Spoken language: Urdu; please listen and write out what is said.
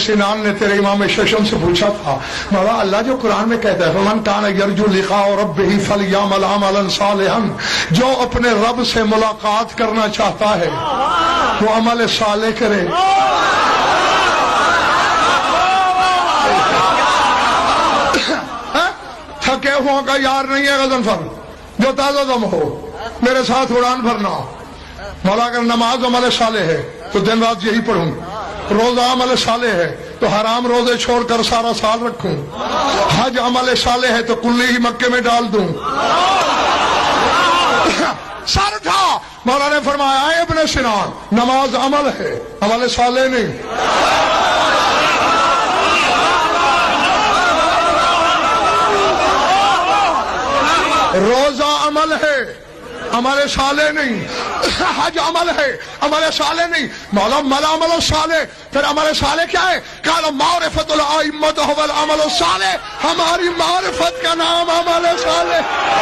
سنان نے تیرے امام ششم سے پوچھا تھا مولا اللہ جو قرآن میں کہتا ہے فمن کان یرجو لقاء ربہ فلیعمل عملا صالحا، جو اپنے رب سے ملاقات کرنا چاہتا ہے وہ عمل صالح کرے۔ تھکے ہوں کا یار نہیں ہے غضنفر، جو تازہ دم ہو میرے ساتھ اڑان بھرنا۔ مولا اگر نماز عمل صالح ہے تو دن رات یہی پڑھوں، روزہ عمل صالح ہے تو حرام روزے چھوڑ کر سارا سال رکھوں، حج عمل صالح ہے تو کلی ہی مکے میں ڈال دوں۔ سر تھا مولا نے فرمایا اے ابن سنان نماز عمل ہے، عمل صالح نہیں۔ روزہ عمل ہے، عمل صالح نہیں۔ حج عمل ہے، عمل صالح نہیں۔ مولا مل عمل صالح، پھر عمل صالح کیا ہے؟ قال معرفت الائمۃ هو العمل الصالح، ہماری معرفت کا نام عمل صالح۔